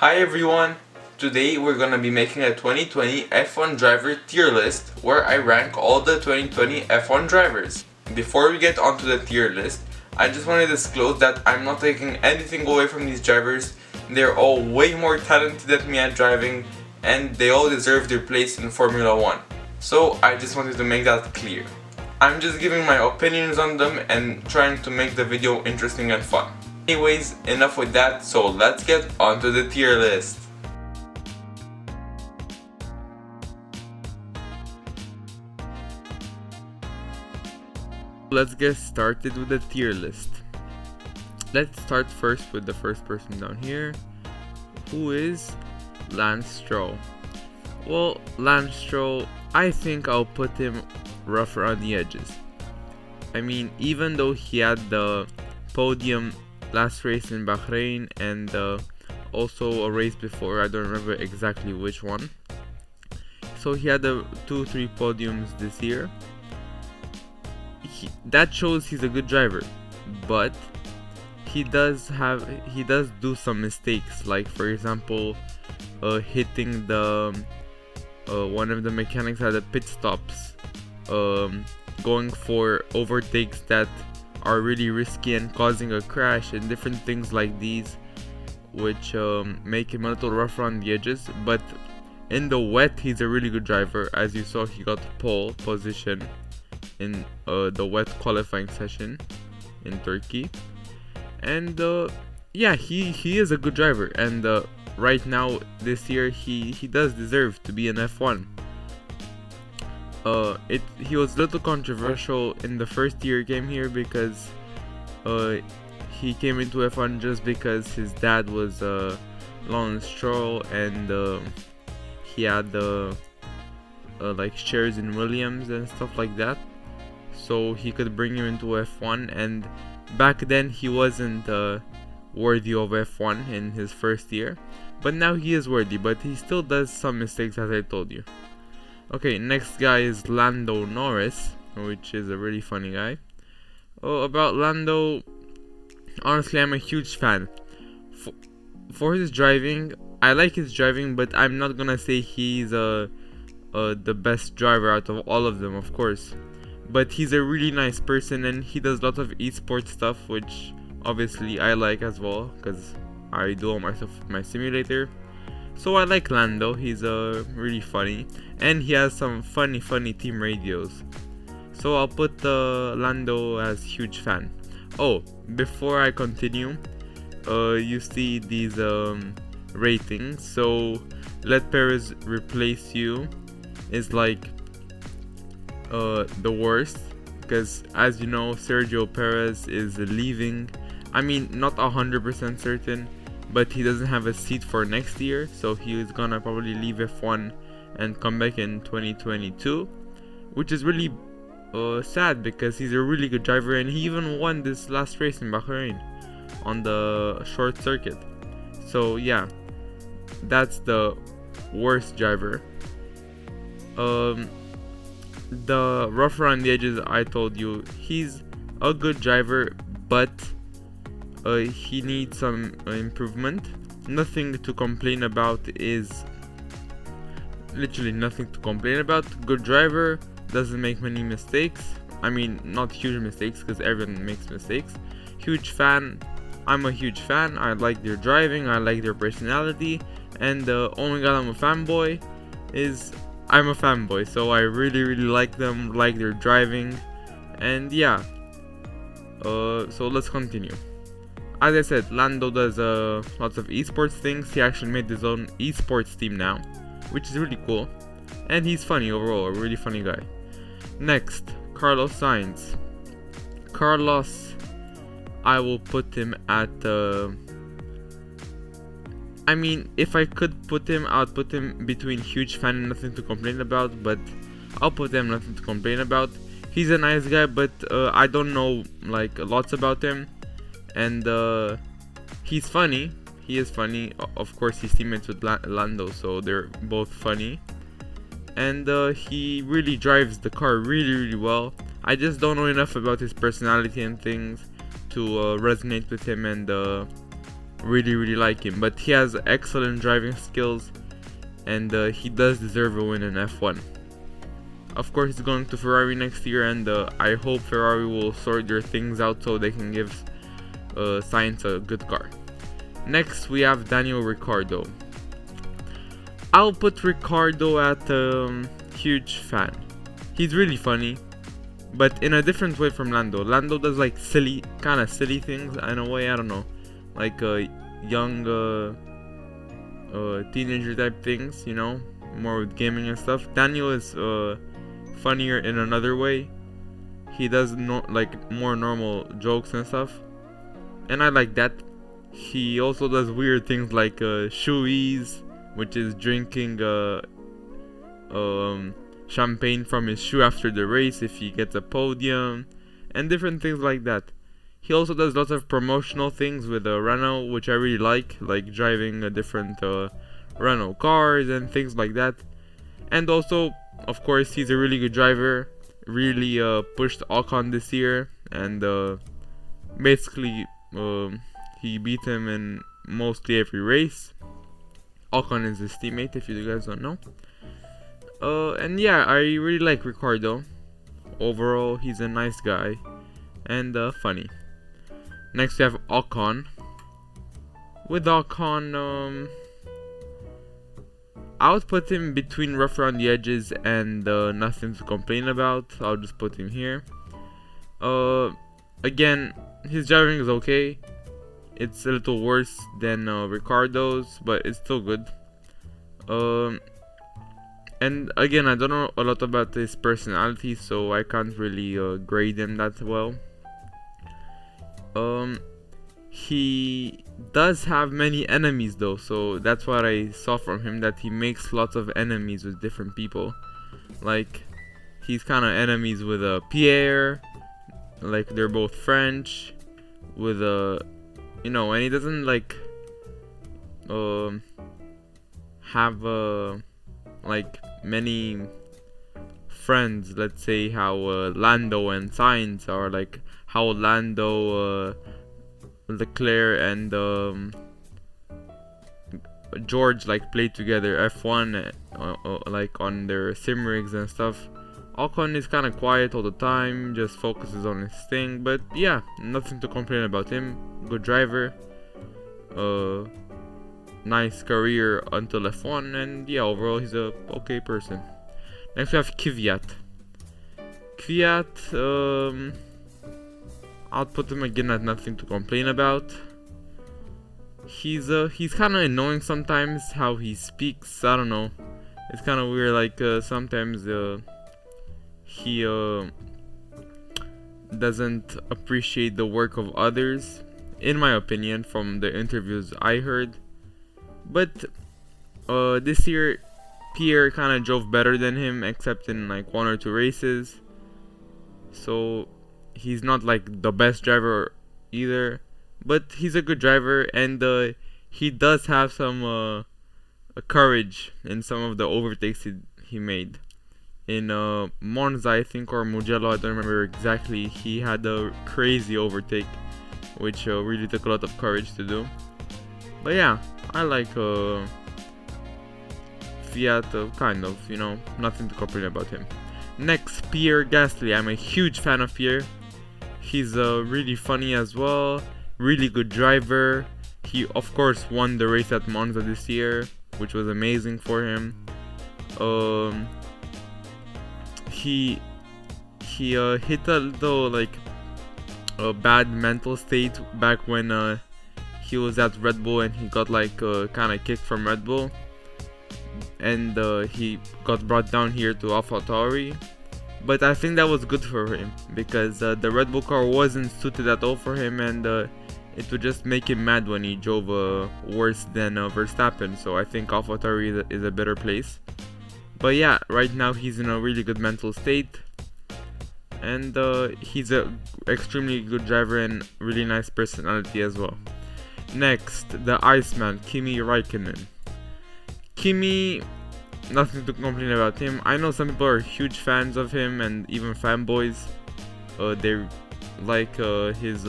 Hi everyone! Today we're gonna be making a 2020 F1 driver tier list where I rank all the 2020 F1 drivers. Before we get onto the tier list, I just want to disclose that I'm not taking anything away from these drivers. They're all way more talented than me at driving and they all deserve their place in Formula 1. So I just wanted to make that clear. I'm just giving my opinions on them and trying to make the video interesting and fun. Anyways, enough with that, so let's get onto the tier list. Let's get started with the tier list. Let's start first with the first person down here, who is Lance Stroh. Well, Lance Stroh, I think I'll put him rough around the edges. I mean, even though he had the podium last race in Bahrain and also a race before, I don't remember exactly which one. So he had the 2-3 podiums this year. That shows he's a good driver, but he does do some mistakes, like for example hitting the one of the mechanics at the pit stops, going for overtakes that are really risky and causing a crash and different things like these, which make him a little rough around the edges. But in the wet, he's a really good driver. As you saw, he got pole position in the wet qualifying session in Turkey, and yeah, he is a good driver, and right now this year he does deserve to be an F1. He was a little controversial in the first year he came here because he came into F1 just because his dad was Lando Norris and he had like shares in Williams and stuff like that, so he could bring him into F1. And back then he wasn't worthy of F1 in his first year, but now he is worthy, but he still does some mistakes, as I told you. Okay, next guy is Lando Norris, which is a really funny guy. About Lando, honestly, I'm a huge fan. For his driving, I like his driving, but I'm not gonna say he's the best driver out of all of them, of course. But he's a really nice person, and he does a lot of esports stuff, which obviously I like as well, because I do all my stuff with my simulator. So I like Lando. He's really funny, and he has some funny team radios. So I'll put Lando as huge fan. Oh, before I continue, you see these ratings. So let Perez replace you is like the worst, because as you know, Sergio Perez is leaving. I mean, not 100% certain, but he doesn't have a seat for next year, so he is gonna probably leave F1 and come back in 2022, which is really sad, because he's a really good driver, and he even won this last race in Bahrain on the short circuit. So yeah, that's the worst driver. The rough around the edges, I told you, he's a good driver, but he needs some improvement. Nothing to complain about, is literally nothing to complain about. Good driver, doesn't make many mistakes. I mean, not huge mistakes, because everyone makes mistakes. Huge fan. I'm a huge fan. I like their driving, I like their personality, and the only guy I'm a fanboy is I'm a fanboy, so I really like them, like their driving, and yeah. So let's continue. As I said, Lando does lots of esports things. He actually made his own esports team now, which is really cool, and he's funny overall, a really funny guy. Next, Carlos Sainz. Carlos, I will put him at I mean, if I could put him, I'd put him between huge fan and nothing to complain about, but I'll put him nothing to complain about. He's a nice guy, but I don't know like lots about him, and he's funny. He is funny. Of course, he's teammates with Lando, so they're both funny, and he really drives the car really well. I just don't know enough about his personality and things to resonate with him and really like him, but he has excellent driving skills, and he does deserve a win in F1. Of course, he's going to Ferrari next year, and I hope Ferrari will sort their things out so they can give Sainz a good car. Next, we have Daniel Ricciardo. I'll put Ricciardo at huge fan. He's really funny, but in a different way from Lando. Lando does like kind of silly things in a way, I don't know, like young teenager type things, you know, more with gaming and stuff. Daniel is funnier in another way. He does like more normal jokes and stuff, and I like that. He also does weird things like shoeies, which is drinking champagne from his shoe after the race if he gets a podium, and different things like that. He also does lots of promotional things with Renault, which I really like driving different Renault cars and things like that. And also, of course, he's a really good driver, really pushed Ocon this year, and basically he beat him in mostly every race. Ocon is his teammate, if you guys don't know. And yeah, I really like Ricciardo. Overall, he's a nice guy and funny. Next we have Ocon. With Ocon, I would put him between rough around the edges and nothing to complain about. I'll just put him here. Again, his driving is okay. It's a little worse than Ricciardo's, but it's still good. And again, I don't know a lot about his personality, so I can't really grade him that well. He does have many enemies though, so that's what I saw from him, that he makes lots of enemies with different people. Like, he's kind of enemies with Pierre, like they're both French, with you know, and he doesn't like have like many friends. Let's say how Lando and Sainz are, like how Lando, Leclerc and George like play together F1 like on their sim rigs and stuff. Ocon is kind of quiet all the time, just focuses on his thing, but yeah, nothing to complain about him. Good driver, nice career until F1, and yeah, overall he's a okay person. Next we have Kvyat. Kvyat, I'll put him again at nothing to complain about. He's kind of annoying sometimes how he speaks. I don't know, it's kind of weird. Like sometimes he doesn't appreciate the work of others, in my opinion, from the interviews I heard. But this year Pierre kind of drove better than him, except in like 1 or 2 races, so he's not like the best driver either, but he's a good driver, and he does have some courage in some of the overtakes he made. In Monza, I think, or Mugello, I don't remember exactly, he had a crazy overtake, which really took a lot of courage to do. But yeah, I like Fiat, kind of, you know, nothing to complain about him. Next, Pierre Gasly. I'm a huge fan of Pierre. He's really funny as well, really good driver. He of course won the race at Monza this year, which was amazing for him. He hit a little like a bad mental state back when he was at Red Bull, and he got like kind of kicked from Red Bull, and he got brought down here to AlphaTauri. But I think that was good for him, because the Red Bull car wasn't suited at all for him, and it would just make him mad when he drove worse than Verstappen. So I think AlphaTauri is a better place. But yeah, right now he's in a really good mental state, and he's a extremely good driver and really nice personality as well. Next, the Iceman, Kimi Raikkonen. Kimi, nothing to complain about him. I know some people are huge fans of him, and even fanboys. They like his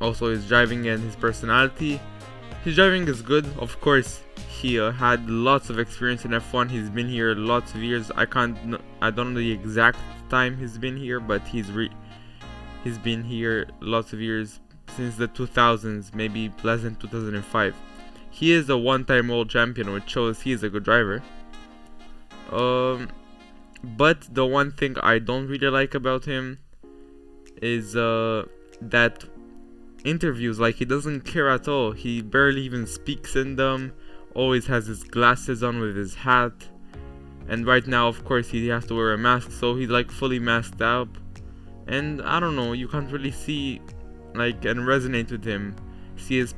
Also his driving and his personality. His driving is good, of course. He had lots of experience in F1. He's been here lots of years. I don't know the exact time he's been here, but he's been here lots of years, since the 2000s, maybe less than 2005. He is a one-time world champion, which shows he is a good driver. But the one thing I don't really like about him is that interviews, like, he doesn't care at all. He barely even speaks in them. Always has his glasses on with his hat. And right now, of course, he has to wear a mask, so he's like fully masked up. And I don't know, you can't really see like and resonate with him, see his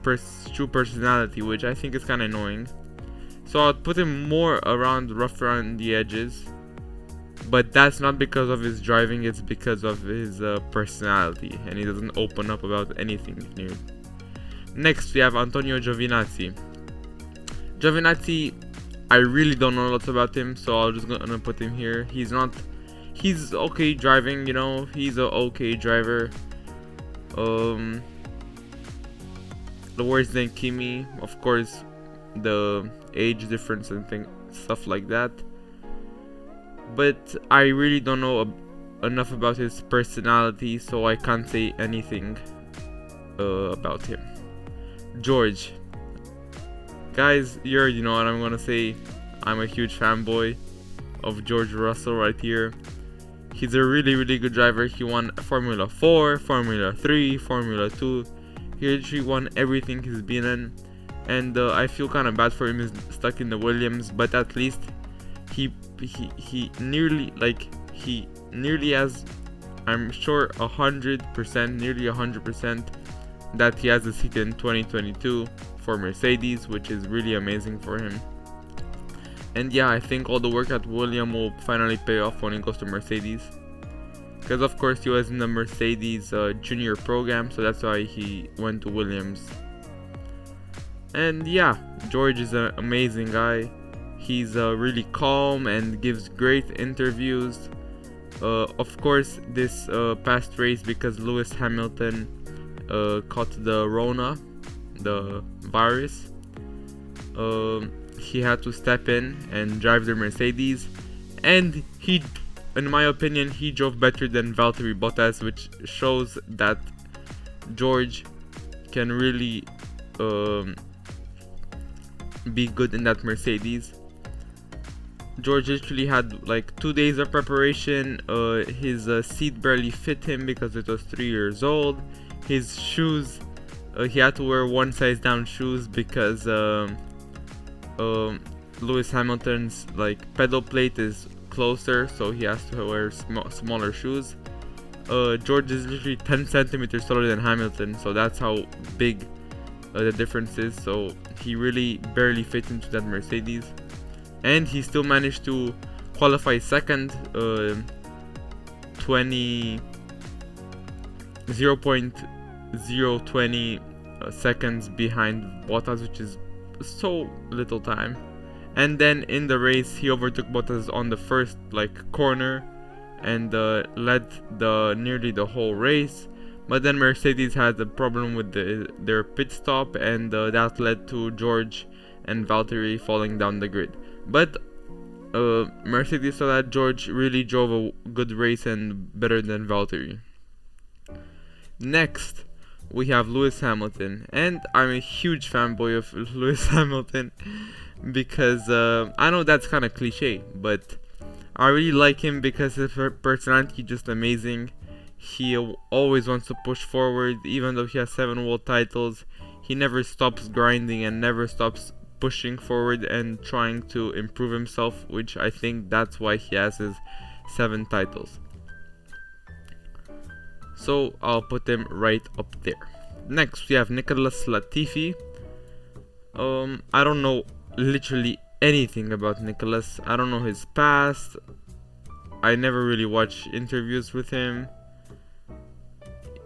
true personality, which I think is kind of annoying. So I'd put him more rough around the edges, but that's not because of his driving, it's because of his personality, and he doesn't open up about anything new. Next we have Antonio Giovinazzi. I really don't know lots about him, so I'm just gonna put him here. He's okay driving, you know, he's a okay driver. Worse than Kimi, of course, the age difference and stuff like that. But I really don't know enough about his personality, so I can't say anything about him. George. Guys, you already know what I'm gonna say. I'm a huge fanboy of George Russell right here. He's a really, really good driver. He won Formula 4, Formula 3, Formula 2. He actually won everything he's been in. And I feel kind of bad for him. He's stuck in the Williams, but at least he nearly has, I'm sure, 100%, nearly 100% that he has a seat in 2022 for Mercedes, which is really amazing for him. And yeah, I think all the work at Williams will finally pay off when he goes to Mercedes, because of course he was in the Mercedes junior program, so that's why he went to Williams. And yeah, George is an amazing guy. He's really calm and gives great interviews. Of course, this past race, because Lewis Hamilton caught the Rona, the virus, he had to step in and drive the Mercedes, and he, in my opinion, he drove better than Valtteri Bottas, which shows that George can really be good in that Mercedes. George literally had like 2 days of preparation. His seat barely fit him because it was 3 years old. His shoes, he had to wear one size down shoes because Lewis Hamilton's like pedal plate is closer, so he has to wear smaller shoes. George is literally 10 centimeters taller than Hamilton, so that's how big the difference is. So he really barely fit into that Mercedes, and he still managed to qualify second, 0.020 seconds behind Bottas, which is so little time. And then in the race he overtook Bottas on the first corner and led nearly the whole race. But then Mercedes had a problem with their pit stop, and that led to George and Valtteri falling down the grid. But Mercedes saw that George really drove a good race and better than Valtteri. Next, we have Lewis Hamilton, and I'm a huge fanboy of Lewis Hamilton because I know that's kind of cliche, but I really like him because his personality is just amazing. He always wants to push forward, even though he has 7 world titles. He never stops grinding and never stops pushing forward and trying to improve himself, which I think that's why he has his 7 titles. So I'll put him right up there. Next we have Nicolas Latifi. I don't know literally anything about Nicolas. I don't know his past. I never really watched interviews with him.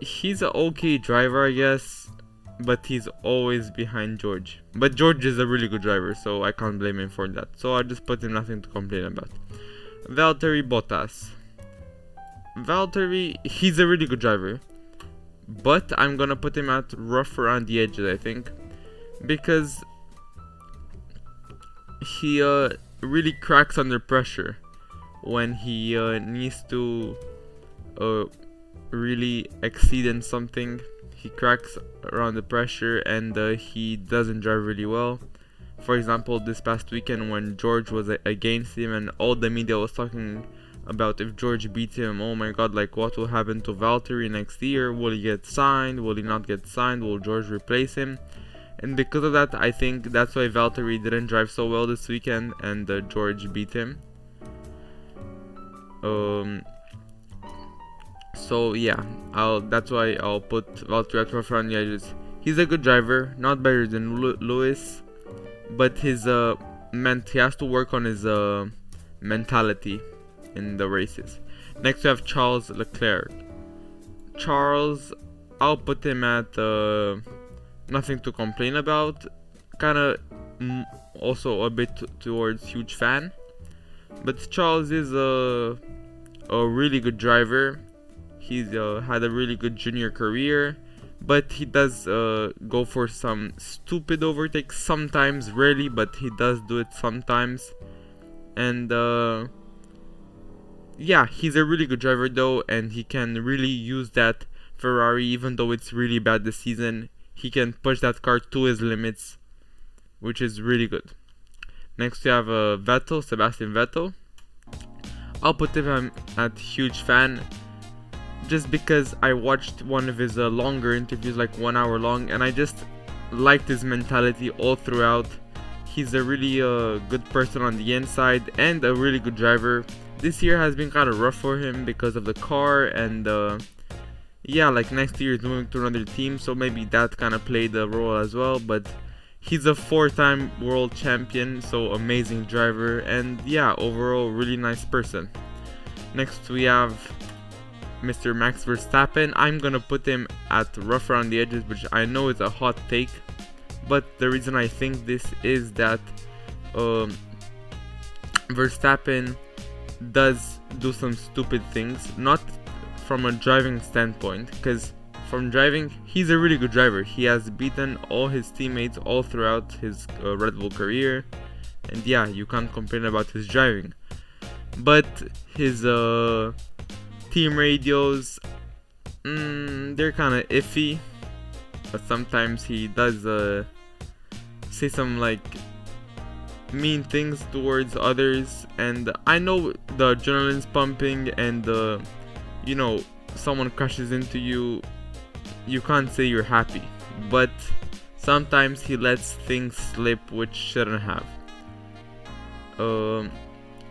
He's an okay driver, I guess, but he's always behind George. But George is a really good driver, so I can't blame him for that. So I just put him nothing to complain about. Valtteri Bottas. Valtteri, he's a really good driver, but I'm gonna put him at rough around the edges, I think, because he really cracks under pressure when he needs to really exceed in something. He cracks around the pressure, and he doesn't drive really well. For example, this past weekend when George was against him and all the media was talking about if George beat him, oh my god, like what will happen to Valtteri next year? Will he get signed? Will he not get signed? Will George replace him? And because of that, I think that's why Valtteri didn't drive so well this weekend and George beat him. So yeah, that's why I'll put Valtteri at rough around the edges. He's a good driver, not better than Lewis, but he has to work on his mentality in the races. Next we have Charles Leclerc. Charles, I'll put him at nothing to complain about. Kinda also a bit towards huge fan, but Charles is a really good driver. He's had a really good junior career, but he does go for some stupid overtakes sometimes, rarely, but he does do it sometimes. And yeah, he's a really good driver though, and he can really use that Ferrari, even though it's really bad this season. He can push that car to his limits, which is really good. Next we have Sebastian Vettel. I'll put him at huge fan, just because I watched one of his longer interviews, like 1 hour long, and I just liked his mentality all throughout. He's a really good person on the inside and a really good driver. This year has been kind of rough for him because of the car, and yeah, like next year he's moving to another team, so maybe that kind of played a role as well. But he's a 4-time world champion, so amazing driver, and yeah, overall really nice person. Next we have Mr. Max Verstappen. I'm gonna put him at rough around the edges, which I know is a hot take, but the reason I think this is that Verstappen does do some stupid things, not from a driving standpoint, because from driving he's a really good driver. He has beaten all his teammates all throughout his Red Bull career, and yeah, you can't complain about his driving. But his team radios, they're kind of iffy, but sometimes he does say some like mean things towards others, and I know the adrenaline's pumping, and you know, someone crashes into you, you can't say you're happy, but sometimes he lets things slip which shouldn't have.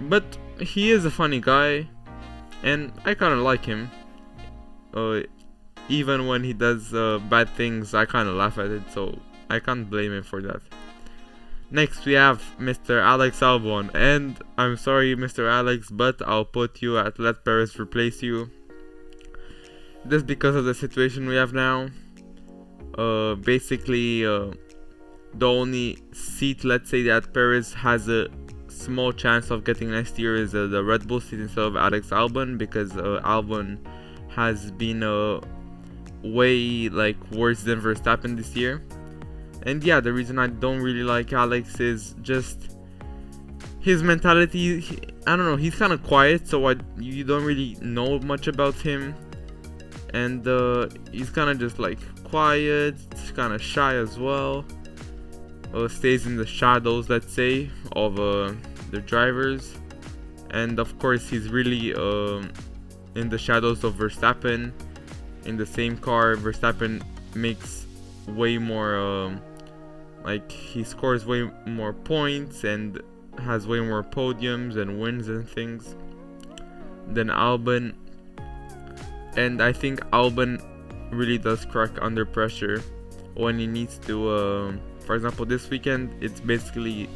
But he is a funny guy, and I kind of like him. Even when he does bad things, I kind of laugh at it, so I can't blame him for that. Next we have Mr. Alex Albon, and I'm sorry Mr. Alex, but I'll put you at let Perez replace you. Just because of the situation we have now. Basically, the only seat, let's say, that Perez has a small chance of getting next year is the Red Bull seat instead of Alex Albon, because Albon has been way like worse than Verstappen this year. And yeah, the reason I don't really like Alex is just his mentality. I don't know, he's kind of quiet, so you don't really know much about him, and he's kind of just like quiet, kind of shy as well, stays in the shadows, let's say, of the drivers. And of course he's really in the shadows of Verstappen. In the same car, Verstappen makes way more like he scores way more points and has way more podiums and wins and things than Albon. And I think Albon really does crack under pressure when he needs to. For example, this weekend, it's basically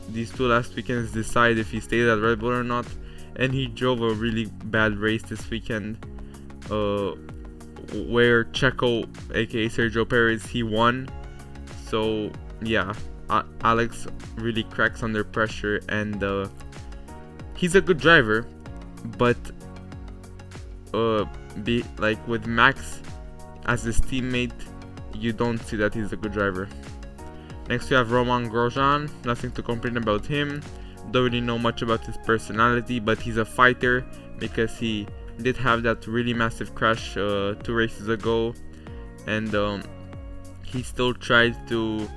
these two last weekends decide if he stays at Red Bull or not, and he drove a really bad race this weekend, where Checo, aka Sergio Perez, he won. So yeah, Alex really cracks under pressure, and he's a good driver, but with Max, as his teammate, you don't see that he's a good driver. Next we have Romain Grosjean. Nothing to complain about him. Don't really know much about his personality, but he's a fighter because he did have that really massive crash 2 races ago, and he still tried to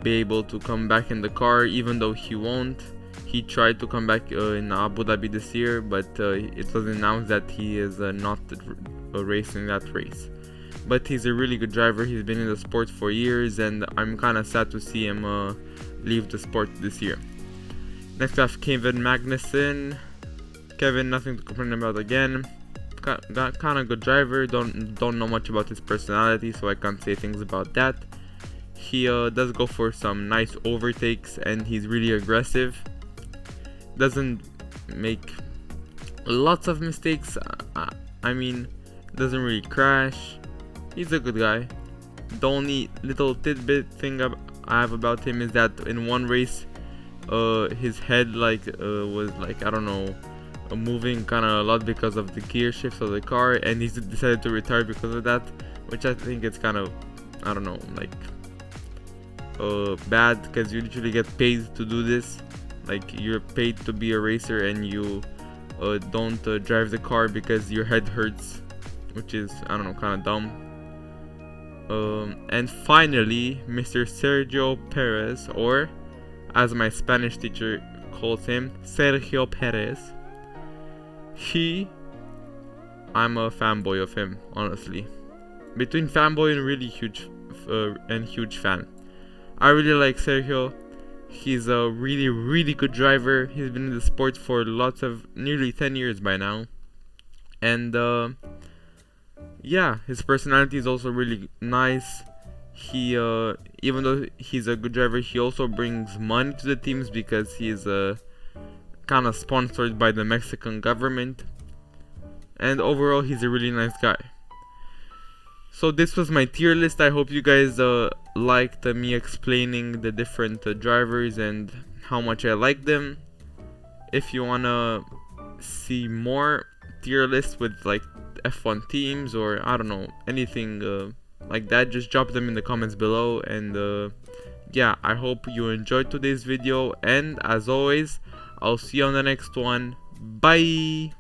be able to come back in the car, even though he won't. He tried to come back in Abu Dhabi this year, but it was announced that he is not racing that race. But he's a really good driver. He's been in the sport for years, and I'm kind of sad to see him leave the sport this year. Next we have Kevin Magnussen. Kevin, nothing to complain about again. Got kind of good driver. Don't know much about his personality, so I can't say things about that. He does go for some nice overtakes, and he's really aggressive. Doesn't make lots of mistakes. I mean, doesn't really crash. He's a good guy. The only little tidbit thing I have about him is that in one race, his head was like, I don't know, moving kind of a lot because of the gear shifts of the car, and he decided to retire because of that, which I think it's kind of, I don't know, like bad, because you literally get paid to do this. Like, you're paid to be a racer, and you don't drive the car because your head hurts, which is, I don't know, kind of dumb. And finally, Mr. Sergio Perez, or as my Spanish teacher calls him, Sergio Perez. I'm a fanboy of him, honestly. Between fanboy and really huge fan. I really like Sergio. He's a really good driver. He's been in the sport for nearly 10 years by now. And yeah, his personality is also really nice. He even though he's a good driver, he also brings money to the teams because he's kind of sponsored by the Mexican government. And overall, he's a really nice guy. So this was my tier list. I hope you guys liked me explaining the different drivers and how much I like them. If you wanna see more tier lists with like F1 teams, or I don't know, anything like that, just drop them in the comments below. And yeah, I hope you enjoyed today's video, and as always, I'll see you on the next one. Bye.